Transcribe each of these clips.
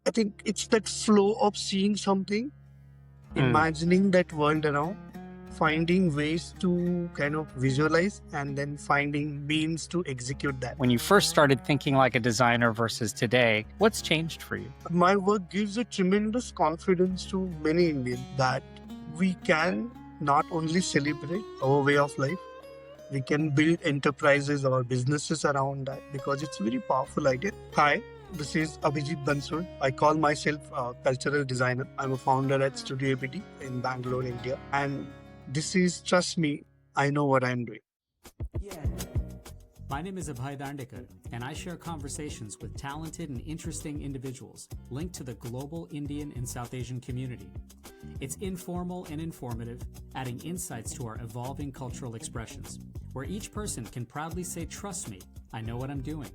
I think it's that flow of seeing something, Mm. imagining that world around, finding ways to kind of visualize, and then finding means to execute that. When you first started thinking like a designer versus today, what's changed for you? My work gives a tremendous confidence to many Indians that we can not only celebrate our way of life, we can build enterprises or businesses around that because it's a very powerful idea. Hi, this is Abhijit Bansod. I call myself a cultural designer. I'm a founder at Studio APT in Bangalore, India. And this is, trust me, I know what I'm doing. My name is Abhay, and I share conversations with talented and interesting individuals linked to the global Indian and South Asian community. It's informal and informative, adding insights to our evolving cultural expressions, where each person can proudly say, "Trust me, I know what I'm doing."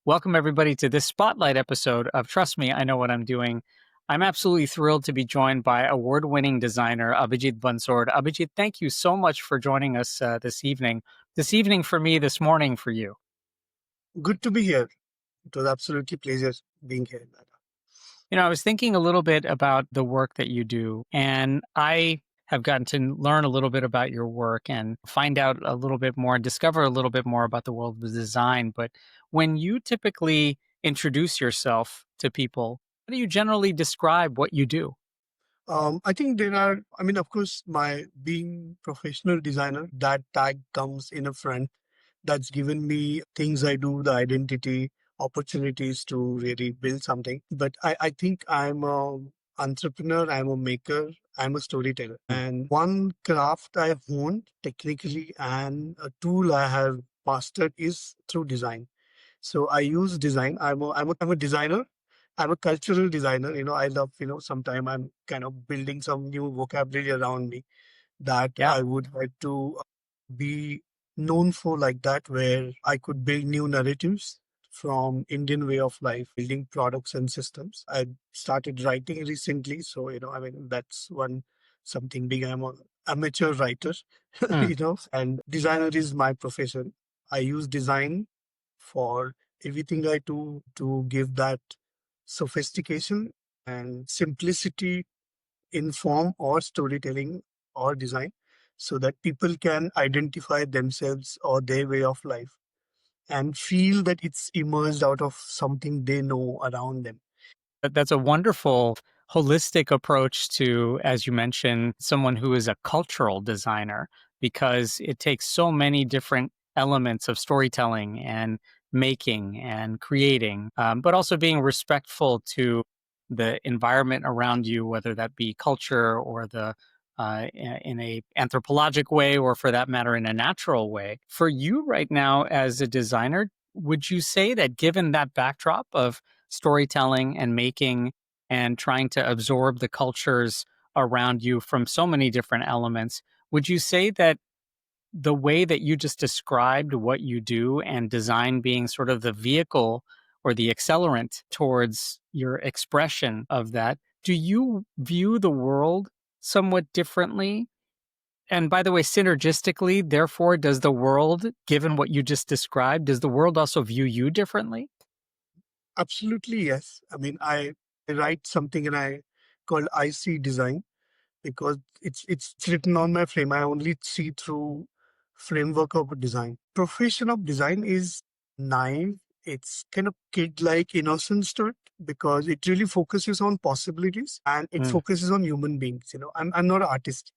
Welcome, everybody, to this spotlight episode of Trust Me, I Know What I'm Doing. I'm absolutely thrilled to be joined by award-winning designer Abhijit Bansod. Abhijit, thank you so much for joining us this evening. This evening for me, this morning for you. Good to be here. It was absolutely pleasure being here. You know, I was thinking a little bit about the work that you do, and I have gotten to learn a little bit about your work and find out a little bit more and discover a little bit more about the world of design. But when you typically introduce yourself to people, how do you generally describe what you do? I think there are, I mean, of course, my being professional designer, that tag comes in a front. That's given me things I do, the identity, opportunities to really build something. But I think I'm a entrepreneur, I'm a maker, I'm a storyteller. And one craft I have honed technically and a tool I have mastered is through design. So I use design. I'm a designer. I'm a cultural designer. I love, sometime I'm kind of building some new vocabulary around me that Yeah. I would like to be known for like that, where I could build new narratives from Indian way of life, building products and systems. I started writing recently. So, I mean, that's one something big. I'm an amateur writer, Mm. and designer is my profession. I use design for everything I do to give that sophistication and simplicity in form or storytelling or design so that people can identify themselves or their way of life and feel that it's emerged out of something they know around them. That's a wonderful holistic approach to, as you mentioned, someone who is a cultural designer, because it takes so many different elements of storytelling and making and creating, but also being respectful to the environment around you, whether that be culture or in a anthropologic way, or for that matter, in a natural way. For you right now as a designer, would you say that given that backdrop of storytelling and making and trying to absorb the cultures around you from so many different elements, would you say that the way that you just described what you do and design being sort of the vehicle or the accelerant towards your expression of that, do you view the world somewhat differently? And by the way, synergistically, therefore, does the world, given what you just described, does the world also view you differently? Absolutely, yes. I mean, I write something and I called IC design because it's written on my frame. I only see through framework of design. Profession of design is naive. It's kind of kid-like innocence to it because it really focuses on possibilities and it Mm, focuses on human beings. I'm not an artist.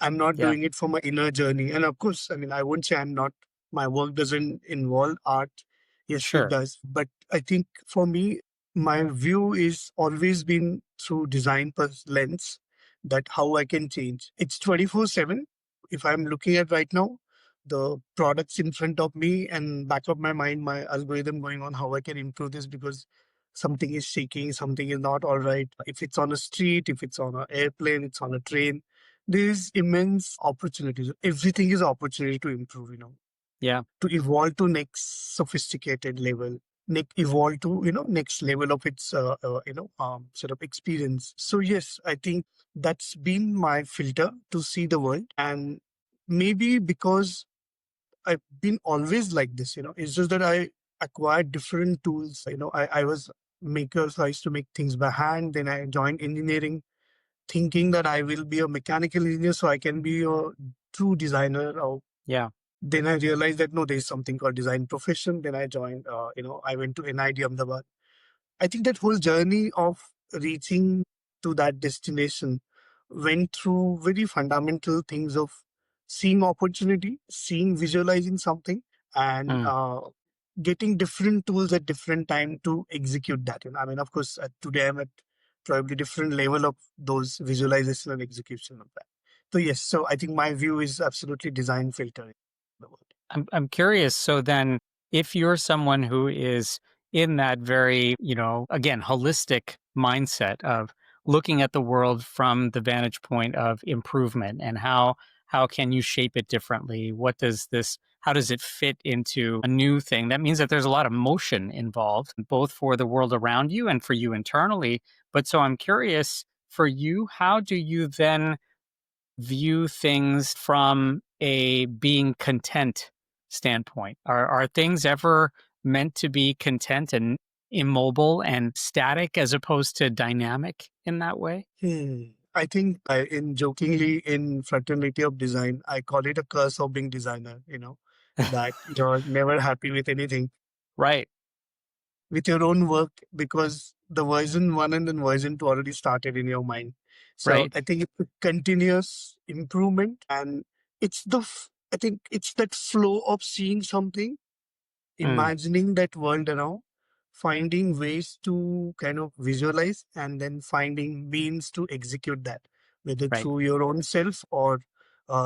I'm not yeah, doing it for my inner journey. And of course, I mean, I won't say I'm not. My work doesn't involve art. Yes, it sure. does. But I think for me, my view is always been through design lens that how I can change. It's 24/7. If I'm looking at right now, the products in front of me and back of my mind, my algorithm going on how I can improve this because something is shaking, something is not all right. If it's on a street, if it's on an airplane, it's on a train, there's immense opportunities. Everything is opportunity to improve, Yeah. to evolve to next sophisticated level, evolve to next level of its sort of experience. So yes, I think that's been my filter to see the world, and maybe because I've been always like this, it's just that I acquired different tools. I was maker, so I used to make things by hand. Then I joined engineering, thinking that I will be a mechanical engineer, so I can be a true designer. Or Yeah. then I realized that no, there's something called design profession. Then I joined, I went to NID Ahmedabad. I think that whole journey of reaching to that destination went through very fundamental things of seeing opportunity, seeing, visualizing something, and Mm. getting different tools at different time to execute that. I mean, of course, today I'm at probably different level of those visualization and execution of that. So yes, so I think my view is absolutely design filter. I'm curious. So then, if you're someone who is in that very, again, holistic mindset of looking at the world from the vantage point of improvement and how can you shape it differently? How does it fit into a new thing? That means that there's a lot of motion involved, both for the world around you and for you internally. But so I'm curious for you, how do you then view things from a being content standpoint? Are things ever meant to be content and immobile and static as opposed to dynamic in that way? I think in jokingly in fraternity of design, I call it a curse of being designer, that you're never happy with anything, Right, with your own work, because the version one and then version two already started in your mind. So right. I think it's a continuous improvement, and I think it's that flow of seeing something, Mm, imagining that world around, finding ways to kind of visualize, and then finding means to execute that, whether right. through your own self or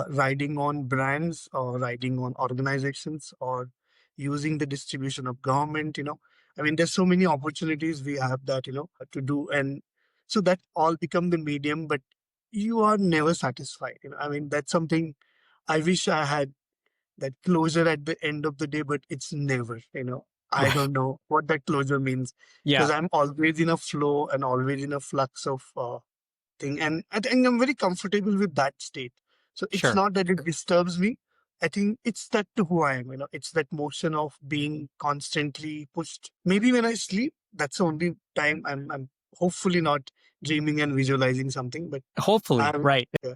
riding on brands or riding on organizations or using the distribution of government. I mean, there's so many opportunities we have that, to do. And so that all become the medium, but you are never satisfied. I mean, that's something I wish I had, that closure at the end of the day, but it's never, I Right. don't know what that closure means, Yeah, because I'm always in a flow and always in a flux of thing. And I think I'm very comfortable with that state. So it's sure. not that it disturbs me. I think it's that to who I am, it's that motion of being constantly pushed. Maybe when I sleep, that's the only time I'm hopefully not dreaming and visualizing something, but Hopefully, I'm, right. yeah,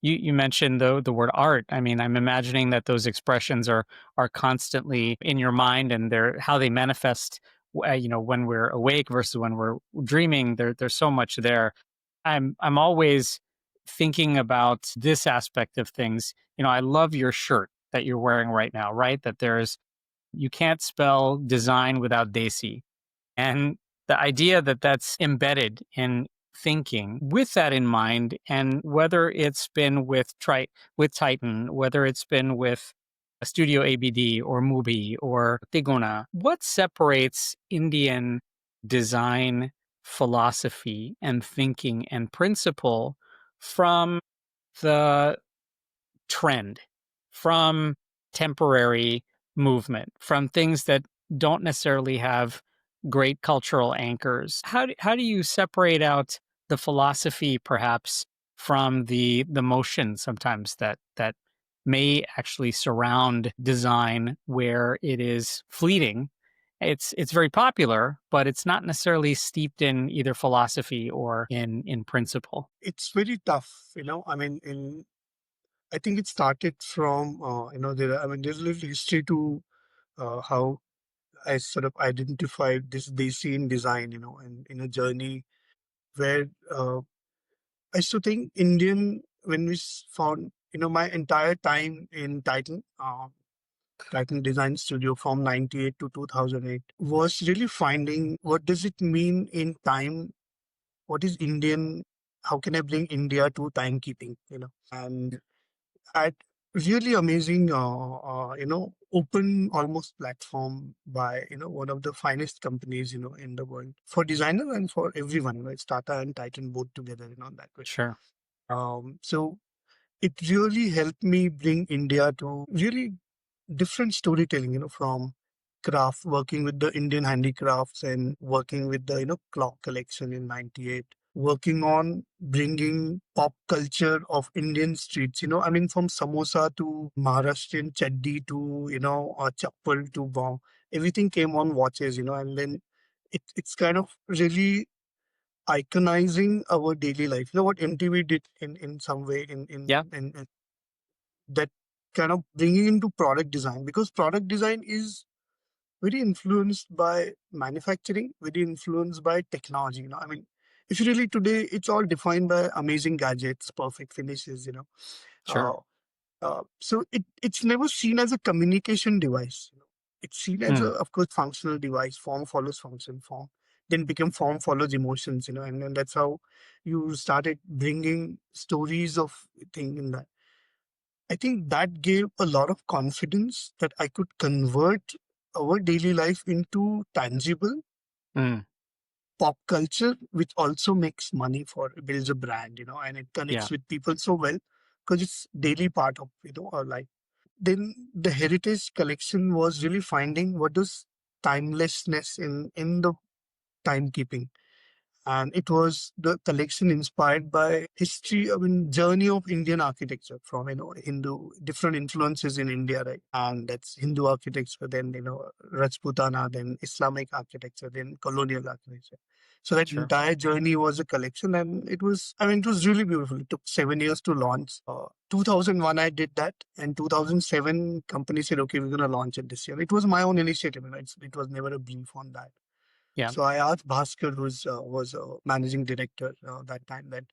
You mentioned the word art. I mean, I'm imagining that those expressions are constantly in your mind, and they're how they manifest. When we're awake versus when we're dreaming. There's so much there. I'm always thinking about this aspect of things. I love your shirt that you're wearing right now. Right, that there's you can't spell design without Desi. And the idea that that's embedded in thinking with that in mind, and whether it's been with Titan, whether it's been with a Studio ABD or Mubi or Tiguna, what separates Indian design philosophy and thinking and principle from the trend, from temporary movement, from things that don't necessarily have great cultural anchors? How do you separate out the philosophy perhaps from the motion sometimes that may actually surround design where it is fleeting? It's very popular, but it's not necessarily steeped in either philosophy or in principle. it's very tough, I mean, I think it started from, I mean, there's a little history to how I sort of identified this Desi in design, and in a journey where I used to think Indian, when found, my entire time in Titan Design Studio from 98 to 2008 was really finding what does it mean in time? What is Indian? How can I bring India to timekeeping, and at really amazing, open almost platform by, one of the finest companies, in the world for designer and for everyone. It's Tata and Titan both together, that way. Sure. So it really helped me bring India to really different storytelling, from craft, working with the Indian handicrafts and working with the, clock collection in 98, working on bringing pop culture of Indian streets. I mean, from samosa to Maharashtrian chaddi to, chappal to wow, everything came on watches, and then it's kind of really iconizing our daily life. What MTV did in some way Yeah, in that kind of bringing into product design, because product design is very influenced by manufacturing, very influenced by technology. I mean, if you really today, it's all defined by amazing gadgets, perfect finishes. sure. Uh, so it's never seen as a communication device. It's seen as a, Mm, of course, functional device. Form follows function. Form then become form follows emotions. And then that's how you started bringing stories of thing in that. I think that gave a lot of confidence that I could convert our daily life into tangible mm, pop culture, which also makes money for builds a brand, and it yeah, connects with people so well because it's daily part of our life. Then the heritage collection was really finding what is timelessness in the timekeeping, and it was the collection inspired by history, I mean, journey of Indian architecture from Hindu different influences in India, right? And that's Hindu architecture, then Rajputana, then Islamic architecture, then colonial architecture. So that sure. entire journey was a collection, and it was, I mean, it was really beautiful. It took 7 years to launch. 2001 I did that, and 2007 company said, okay, we're gonna launch it this year. It was my own initiative, it was never a brief on that. Yeah, So I asked Bhaskar, who's was managing director that time, that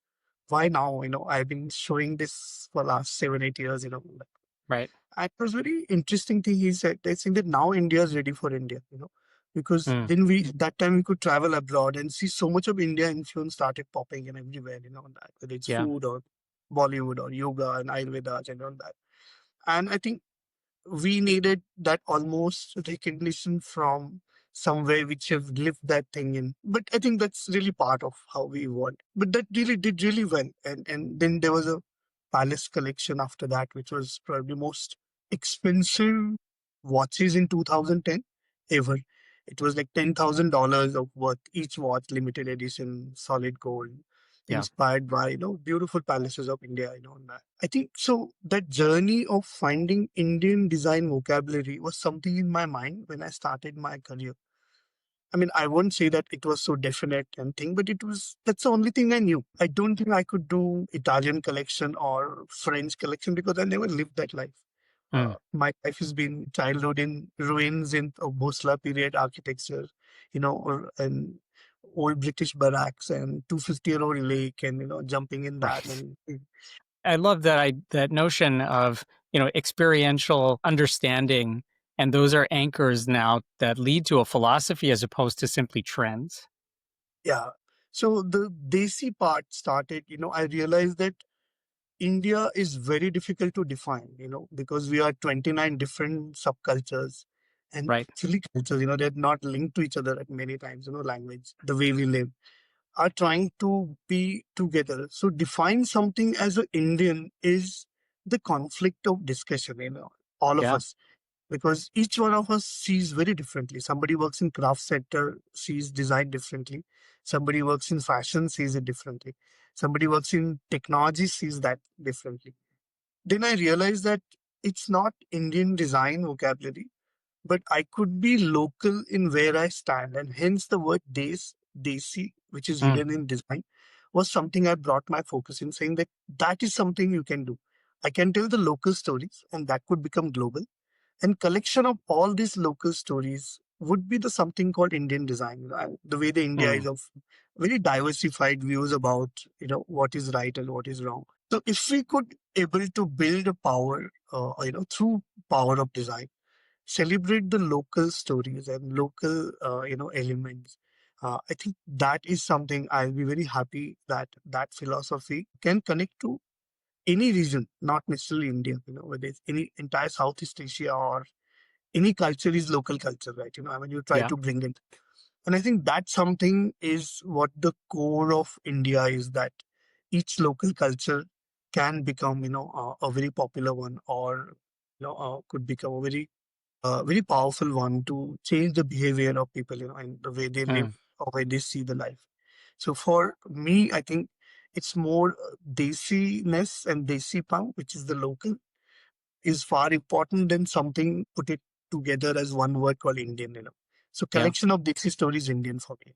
why now? I've been showing this for last 7 8 years. right. And it was very interesting thing he said. They think that now India is ready for India. Because Mm, then that time we could travel abroad and see so much of India influence started popping in everywhere. That whether it's yeah, food or Bollywood or yoga and Ayurveda and all that. And I think we needed that almost recognition from somewhere which have lived that thing in. But I think that's really part of how we evolved. But that really did really well. And then there was a palace collection after that, which was probably most expensive watches in 2010 ever. It was like $10,000 of worth each watch, limited edition, solid gold, yeah. inspired by beautiful palaces of India. And that. I think so. That journey of finding Indian design vocabulary was something in my mind when I started my career. I mean, I won't say that it was so definite and thing, but that's the only thing I knew. I don't think I could do Italian collection or French collection because I never lived that life. Mm, My life has been childhood in ruins in Bhosla period architecture, and old British barracks and 250-year-old lake and, jumping in that. right. And I love that notion of, experiential understanding, and those are anchors now that lead to a philosophy as opposed to simply trends. yeah. So the Desi part started, I realized that India is very difficult to define, because we are 29 different subcultures and Right. actually cultures, they're not linked to each other at many times, language, the way we live are trying to be together. So define something as an Indian is the conflict of discussion, all of Yeah. us, because each one of us sees very differently. Somebody works in craft sector, sees design differently. Somebody works in fashion, sees it differently. Somebody works in technology, sees that differently. Then I realized that it's not Indian design vocabulary, but I could be local in where I stand. And hence the word Desi, which is Mm, hidden in design, was something I brought my focus in, saying that that is something you can do. I can tell the local stories and that could become global. And collection of all these local stories would be the something called Indian design. The way the India is mm, of very diversified views about, what is right and what is wrong. So if we could able to build a power, through power of design, celebrate the local stories and local elements, I think that is something I'll be very happy that that philosophy can connect to any region, not necessarily India, whether it's any entire Southeast Asia or any culture is local culture, right? I mean, you try yeah. to bring it. And I think that something is what the core of India is, that each local culture can become, a very popular one, or, could become a very powerful one to change the behavior of people, and the way they live Mm, or way they see the life. So for me, I think it's more Desi-ness and Desi pound, which is the local, is far important than something put it together as one word called Indian. So Yeah. collection of Desi stories Indian for me.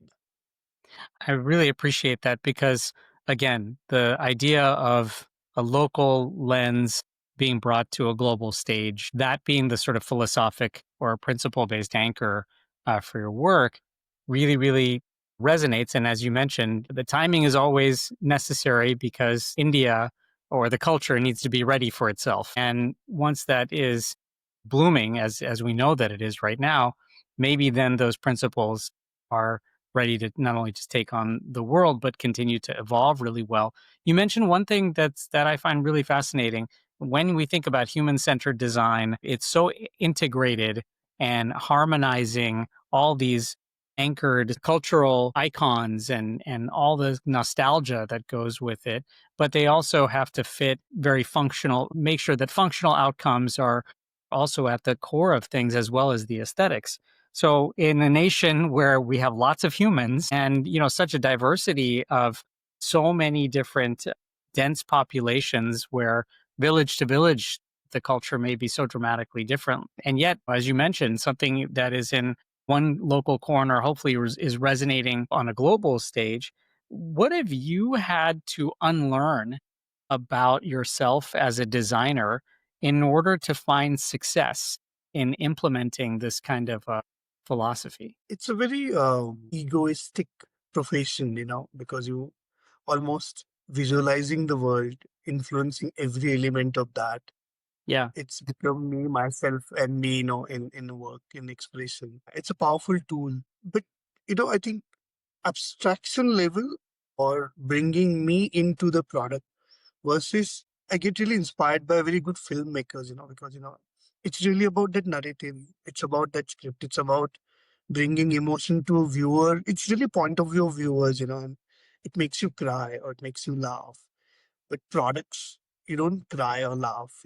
I really appreciate that because, again, the idea of a local lens being brought to a global stage, that being the sort of philosophic or principle based anchor for your work, really, really resonates. And as you mentioned, the timing is always necessary because India or the culture needs to be ready for itself. And once that is blooming, as we know that it is right now, maybe then those principles are ready to not only just take on the world but continue to evolve really well. You mentioned one thing that I find really fascinating. When we think about human-centered design, it's so integrated and harmonizing all these anchored cultural icons and all the nostalgia that goes with it, but they also have to fit very functional, make sure that functional outcomes are also at the core of things as well as the aesthetics. So in a nation where we have lots of humans and such a diversity of so many different dense populations where village to village the culture may be so dramatically different. And yet, as you mentioned, something that is in one local corner hopefully is resonating on a global stage. What have you had to unlearn about yourself as a designer in order to find success in implementing this kind of philosophy? It's a very egoistic profession, because you almost visualizing the world, influencing every element of that. Yeah. It's become me, myself, and me, in work, in expression. It's a powerful tool. But I think abstraction level or bringing me into the product versus I get really inspired by very good filmmakers, because it's really about that narrative. It's about that script. It's about bringing emotion to a viewer. It's really point of view of viewers, and it makes you cry or it makes you laugh. But products, you don't cry or laugh.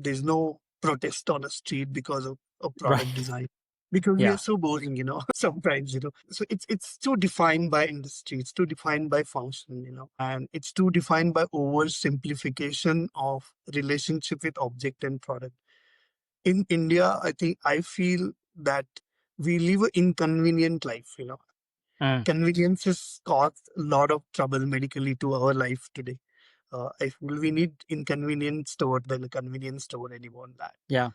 There's no protest on a street because of a Right. product design. Because we are Yeah. so boring, sometimes. So it's too defined by industry, it's too defined by function, and it's too defined by oversimplification of relationship with object and product. In India, I think I feel that we live an inconvenient life. Mm, Conveniences cause a lot of trouble medically to our life today. If we need inconvenient store than a convenience store anymore that. yeah.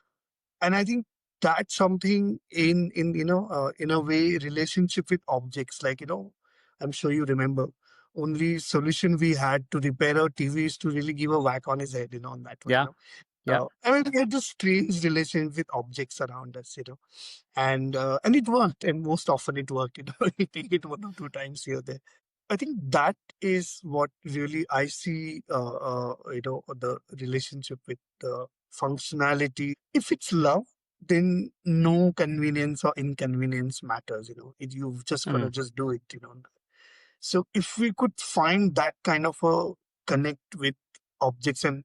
And I think that's something in a way relationship with objects. Like, I'm sure you remember only solution we had to repair our TV is to really give a whack on his head, on that one. Yeah. Yeah. I mean, we had this strange relation with objects around us, and it worked, and most often it worked. You take it one or two times here or there. I think that is what really I see, the relationship with the functionality. If it's love, then no convenience or inconvenience matters. You've just got to Mm, just do it. So if we could find that kind of a connect with objects, and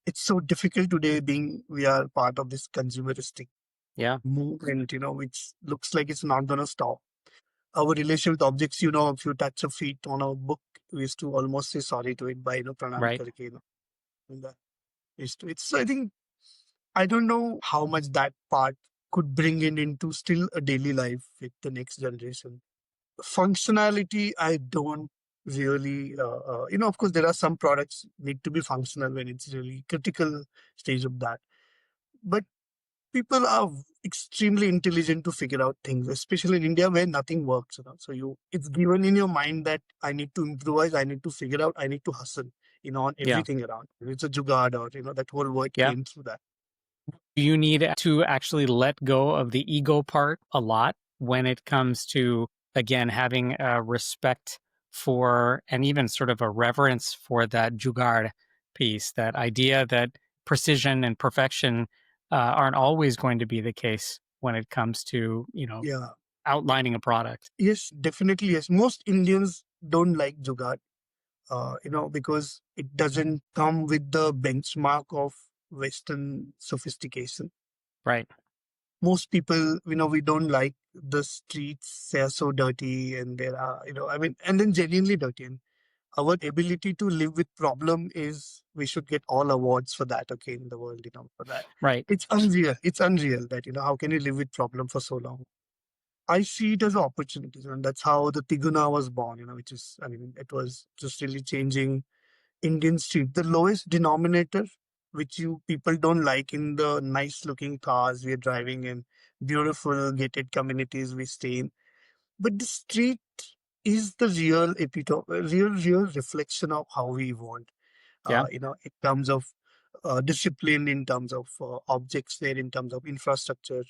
it's so difficult today being we are part of this consumeristic yeah. movement, which looks like it's not going to stop. Our relation with objects, if you touch a feet on a book, we used to almost say sorry to it by, pranam Right. karke. And that used to, it's, I think, I don't know how much that part could bring it into still a daily life with the next generation. Functionality, I don't really, of course, there are some products need to be functional when it's really critical stage of that. But people are extremely intelligent to figure out things, especially in India where nothing works. So it's given in your mind that I need to improvise, I need to figure out, I need to hustle, on Yeah. everything around. It's a jugaad or, that whole word Yeah. came through that. You need to actually let go of the ego part a lot when it comes to, again, having a respect for and even sort of a reverence for that jugaad piece, that idea that precision and perfection aren't always going to be the case when it comes to, Yeah. outlining a product. Yes, definitely. Yes. Most Indians don't like jugaad, because it doesn't come with the benchmark of Western sophistication. Right. most people, we don't like the streets. They are so dirty, and there are, and then genuinely dirty. And our ability to live with problem is, we should get all awards for that. Okay, in the world, for that. Right. It's unreal. It's unreal that, how can you live with problem for so long? I see it as opportunities, and that's how the Tiguna was born. Which is, it was just really changing Indian street. The lowest denominator, which you people don't like in the nice looking cars we are driving in, beautiful gated communities we stay in. But the street is the real epitome, real reflection of how we want. Yeah. In terms of discipline, in terms of objects there, in terms of infrastructure,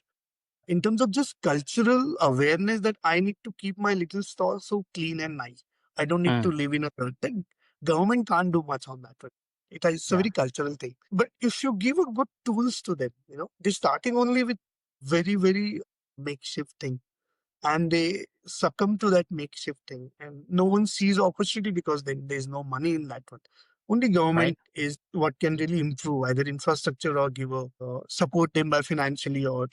in terms of just cultural awareness that I need to keep my little stall so clean and nice. I don't need to Mm, live in a dirt. The government can't do much on that. But it's a yeah. very cultural thing. But if you give a good tools to them, they're starting only with very, very makeshift thing, and they succumb to that makeshift thing, and no one sees opportunity because then there's no money in that one. Only Right. government is what can really improve either infrastructure or give a support them by financially, or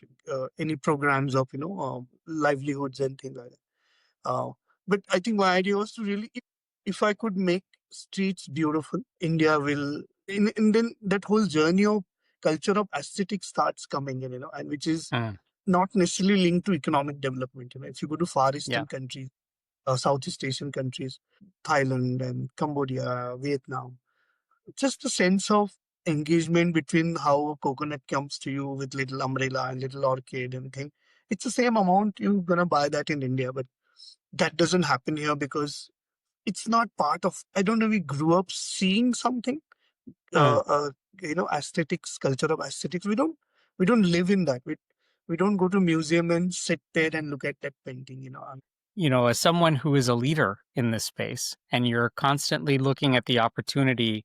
any programs of livelihoods and things like that. But I think my idea was to really, if I could make streets beautiful, India will, and then that whole journey of culture of aesthetics starts coming in, and which is Mm, not necessarily linked to economic development. If you go to Far yeah. Eastern countries, Southeast Asian countries, Thailand and Cambodia, Vietnam, just the sense of engagement between how a coconut comes to you with little umbrella and little orchid and thing. It's the same amount you're gonna buy that in India, but that doesn't happen here because it's not part of. I don't know. We grew up seeing something, uh, Mm. uh, aesthetics, culture of aesthetics. We don't live in that. We don't go to museum and sit there and look at that painting. As someone who is a leader in this space and you're constantly looking at the opportunity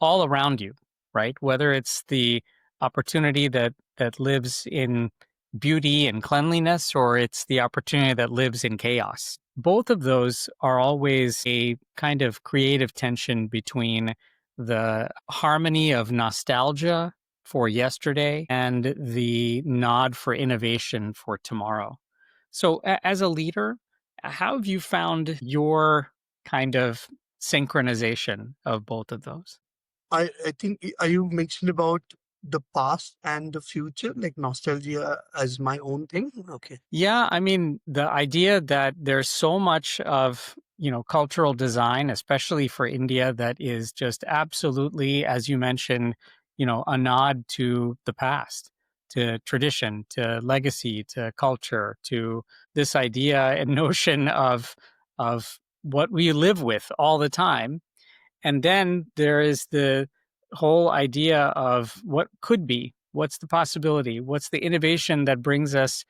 all around you, right? Whether it's the opportunity that lives in beauty and cleanliness, or it's the opportunity that lives in chaos. Both of those are always a kind of creative tension between the harmony of nostalgia for yesterday and the nod for innovation for tomorrow. So, as a leader, how have you found your kind of synchronization of both of those? I think you mentioned about the past and the future, like nostalgia as my own thing. Okay. Yeah, I mean, the idea that there's so much of, cultural design, especially for India, that is just absolutely, as you mentioned, a nod to the past, to tradition, to legacy, to culture, to this idea and notion of what we live with all the time. And then there is the whole idea of what could be, what's the possibility, what's the innovation that brings us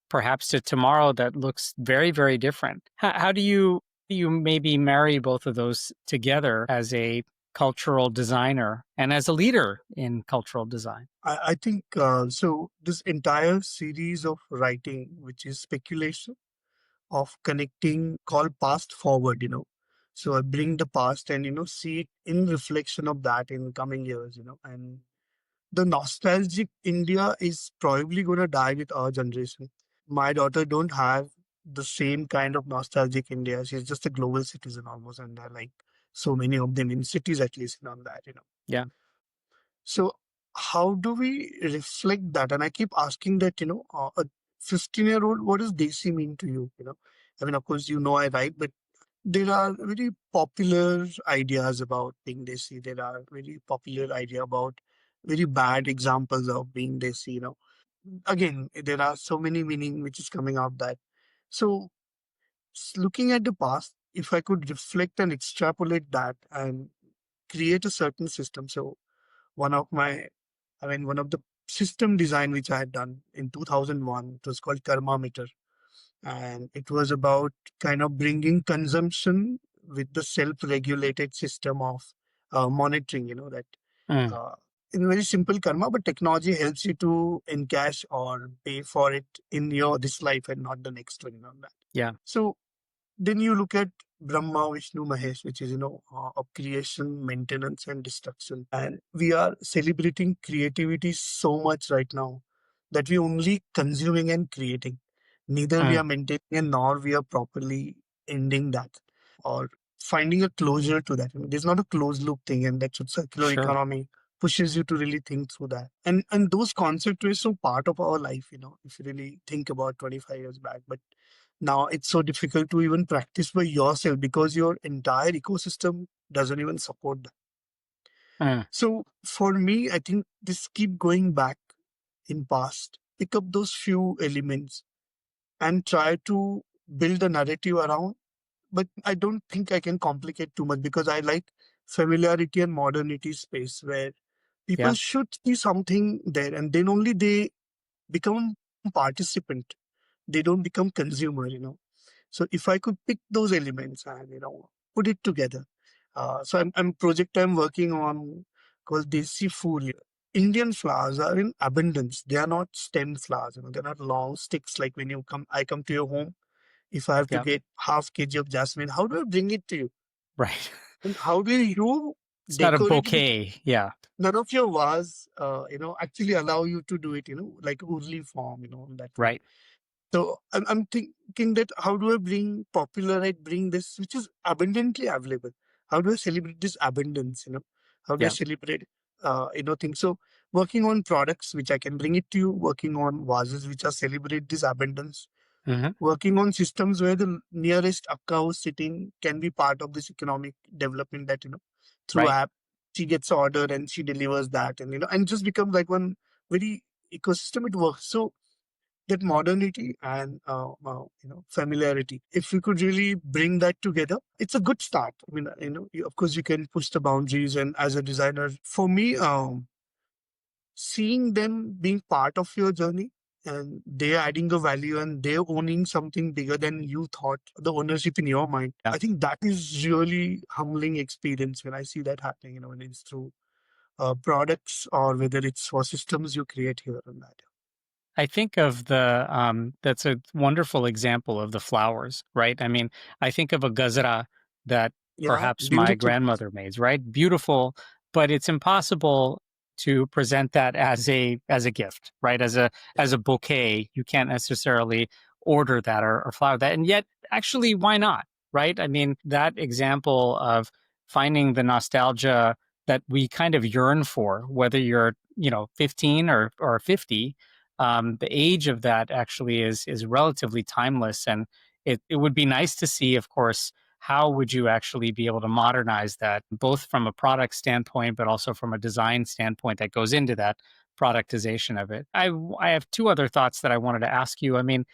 perhaps to tomorrow that looks very, very different. How do you maybe marry both of those together as a cultural designer and as a leader in cultural design? I think so. This entire series of writing, which is speculation of connecting, called past forward. So I bring the past and see it in reflection of that in coming years. And the nostalgic India is probably going to die with our generation. My daughter don't have the same kind of nostalgic India. She's just a global citizen almost, and there are like so many of them in cities at least, on that. Yeah. So how do we reflect that? And I keep asking that, a 15-year-old, what does Desi mean to you? Of course, I write, but there are very popular ideas about being Desi. There are very popular idea about very bad examples of being Desi. Again, there are so many meaning which is coming out that. So looking at the past, if I could reflect and extrapolate that and create a certain system. So one of my, one of the system design which I had done in 2001, it was called Karma Meter. And it was about kind of bringing consumption with the self-regulated system of monitoring, that Mm, uh, in very simple karma, but technology helps you to encash or pay for it in your this life and not the next one, on that. yeah. So then you look at Brahma, Vishnu, Mahesh, which is, of creation, maintenance, and destruction. And we are celebrating creativity so much right now. that we only consuming and creating. Neither we Mm, are maintaining and nor we are properly ending that or finding a closure to that. I mean, there's not a closed loop thing, and that's what circular sure. economy pushes you to really think through that. And those concepts were so part of our life, if you really think about 25 years back. But now it's so difficult to even practice by yourself because your entire ecosystem doesn't even support that. Mm, So for me, I think this keep going back in past, pick up those few elements and try to build a narrative around. But I don't think I can complicate too much because I like familiarity and modernity space where people yeah. should see something there and then only they become participant. They don't become consumer. So if I could pick those elements and put it together. So I'm project I'm working on called Desi food. Indian flowers are in abundance. They are not stem flowers. They're not long sticks like when I come to your home. If I have to Yeah. get half kg of jasmine, how do I bring it to you? Right. And how do you It's not a decorate it? bouquet. Yeah. None of your vase, actually allow you to do it, like urli form, that way. Right. So I'm thinking that how do I bring this, which is abundantly available? How do I celebrate this abundance? How do I Yeah. celebrate, things? So working on products which I can bring it to you, working on vases which are celebrate this abundance, Hmm. working on systems where the nearest akka sitting can be part of this economic development that, through Right. app, she gets order and she delivers that and just becomes like one very ecosystem it works. So that modernity and familiarity, if we could really bring that together, it's a good start. I mean, of course you can push the boundaries, and as a designer, for me, seeing them being part of your journey and they're adding a value and they're owning something bigger than you thought, the ownership in your mind, Yeah. I think that is really humbling experience when I see that happening, when it's through products or whether it's for systems you create here and that. I think of that's a wonderful example of the flowers, right? I mean, I think of a gazra that Yeah, perhaps my beautiful. grandmother made, right? Beautiful, but it's impossible to present that as a gift, right? As a bouquet. You can't necessarily order that or flower that. And yet, actually, why not? Right? I mean, that example of finding the nostalgia that we kind of yearn for, whether you're, 15 or 50, the age of that actually is relatively timeless, and it would be nice to see, of course, how would you actually be able to modernize that, both from a product standpoint, but also from a design standpoint that goes into that productization of it. I have two other thoughts that I wanted to ask you. I mean,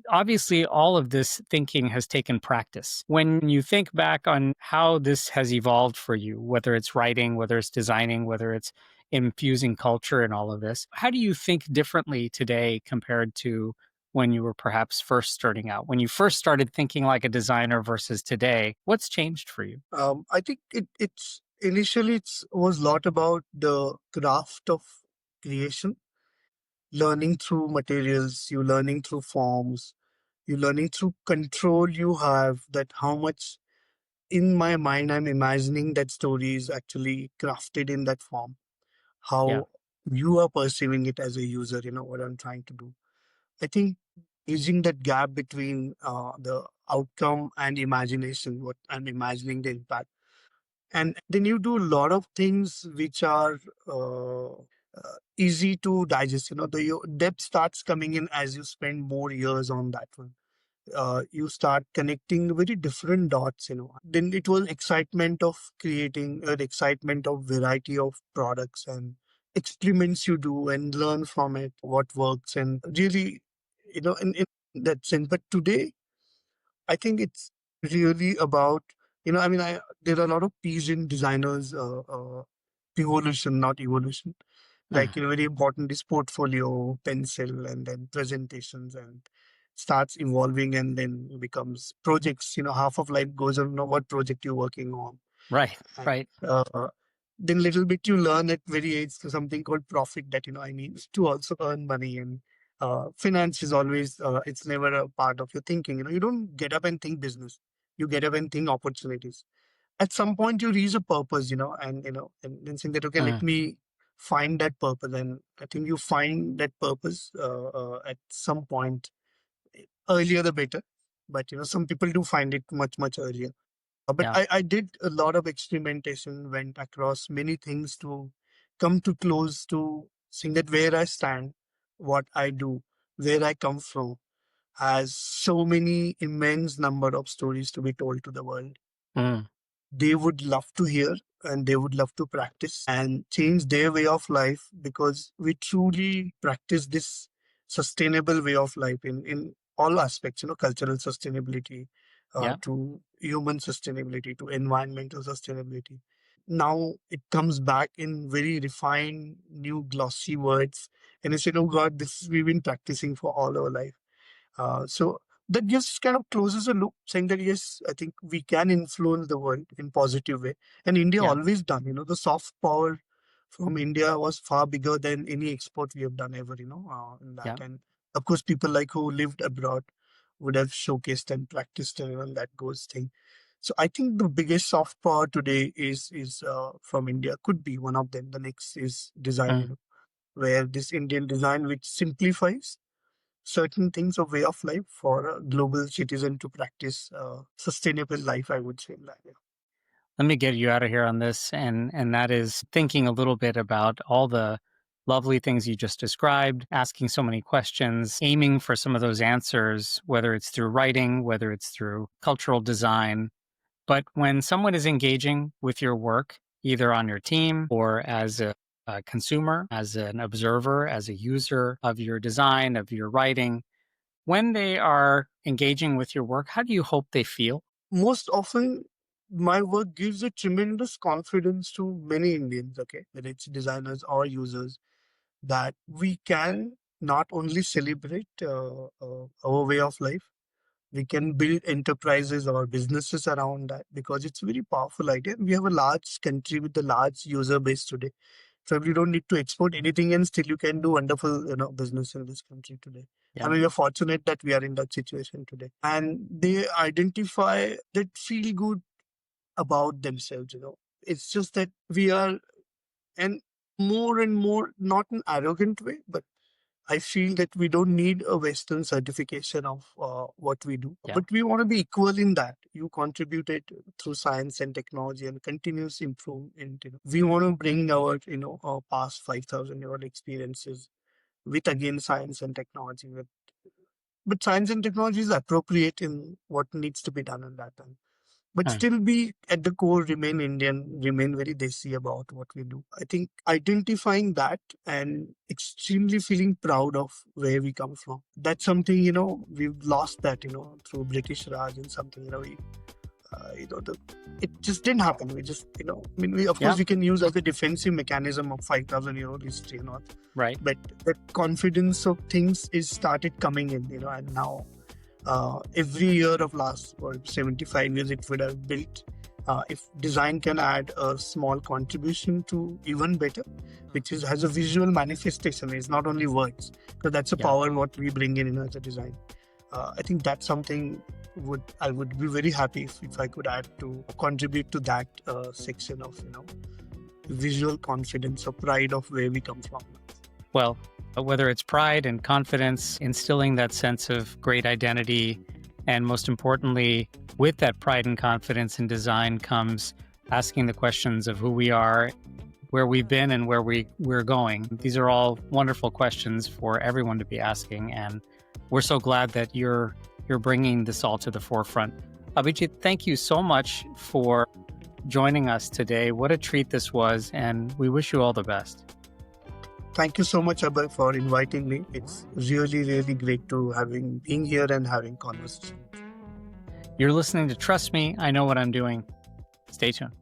obviously, all of this thinking has taken practice. When you think back on how this has evolved for you, whether it's writing, whether it's designing, whether it's infusing culture and all of this, how do you think differently today compared to when you were perhaps first starting out? When you first started thinking like a designer versus today, what's changed for you? I think it's initially it's was a lot about the craft of creation, learning through materials, you learning through forms, you learning through control you have, that how much in my mind I'm imagining that story is actually crafted in that form, Yeah. how you are perceiving it as a user, what I'm trying to do. I think bridging that gap between the outcome and imagination, what I'm imagining the impact. And then you do a lot of things which are easy to digest. Your depth starts coming in as you spend more years on that one. You start connecting very different dots. Then it was excitement of creating, excitement of variety of products and experiments you do and learn from it what works and really, in that sense. But today I think it's really about, I mean, there are a lot of P's in designers, evolution, not evolution. Like, Mhm. very important is portfolio, pencil, and then presentations, and starts evolving and then becomes projects. Half of life goes on, what project you're working on. Right. And Right. then little bit you learn at very age to something called profit that, I need to also earn money. And finance is always, it's never a part of your thinking. You don't get up and think business. You get up and think opportunities. At some point you reach a purpose, and then saying that, okay, let Mm. me find that purpose. And I think you find that purpose at some point, earlier the better. But some people do find it much, much earlier. But Yeah. I did a lot of experimentation, went across many things to come to close to seeing that where I stand, what I do, where I come from, has so many immense number of stories to be told to the world. Mm. They would love to hear and they would love to practice and change their way of life, because we truly practice this sustainable way of life in all aspects, cultural sustainability, Yeah. to human sustainability, to environmental sustainability. Now it comes back in very refined, new glossy words. And I said, oh God, this we've been practicing for all our life. So that just kind of closes a loop, saying that yes, I think we can influence the world in positive way, and India Yeah. always done. The soft power from India was far bigger than any export we have done ever. In that, Yeah. and of course, people like who lived abroad would have showcased and practiced and that goes thing. So I think the biggest soft power today is from India. Could be one of them. The next is design. Mm. Where this Indian design, which simplifies certain things of way of life for a global citizen to practice sustainable life, I would say that. Yeah. Let me get you out of here on this, and that is thinking a little bit about all the lovely things you just described, asking so many questions, aiming for some of those answers, whether it's through writing, whether it's through cultural design. But when someone is engaging with your work, either on your team or as a consumer, as an observer, as a user of your design, of your writing, when they are engaging with your work, how do you hope they feel? Most often, my work gives a tremendous confidence to many Indians, okay, whether it's designers or users, that we can not only celebrate our way of life, we can build enterprises or businesses around that, because it's a very powerful idea. We have a large country with a large user base today. So you don't need to export anything and still you can do wonderful, business in this country today. I Yeah. mean, we're fortunate that we are in that situation today. And they identify that feel good about themselves. It's just that we are, and more, not in arrogant way, but I feel that we don't need a Western certification of what we do, Yeah. but we want to be equal in that. You contributed through science and technology and continuous improvement. We want to bring our past 5,000-year-old experiences with again science and technology. But science and technology is appropriate in what needs to be done in that time, but Hmm. still be at the core, remain Indian, remain very Desi about what we do. I think identifying that and extremely feeling proud of where we come from. That's something, we've lost that, through British Raj and something, it just didn't happen. We just, I mean, of Yeah. course, we can use as a defensive mechanism of 5,000-year-old history, Right. but the confidence of things is started coming in, and now every year of last 75 years, it would have built. If design can add a small contribution to even better, which has a visual manifestation, it's not only words, because that's a Yeah. power what we bring in as a design. I think that's something I would be very happy if I could add to contribute to that section of visual confidence or pride of where we come from. Well, whether it's pride and confidence, instilling that sense of great identity, and most importantly, with that pride and confidence in design comes asking the questions of who we are, where we've been, and where we're going. These are all wonderful questions for everyone to be asking, and we're so glad that you're bringing this all to the forefront. Abhijit, thank you so much for joining us today. What a treat this was, and we wish you all the best. Thank you so much, Abhay, for inviting me. It's really, really great to being here and having conversation. You're listening to Trust Me, I Know What I'm Doing. Stay tuned.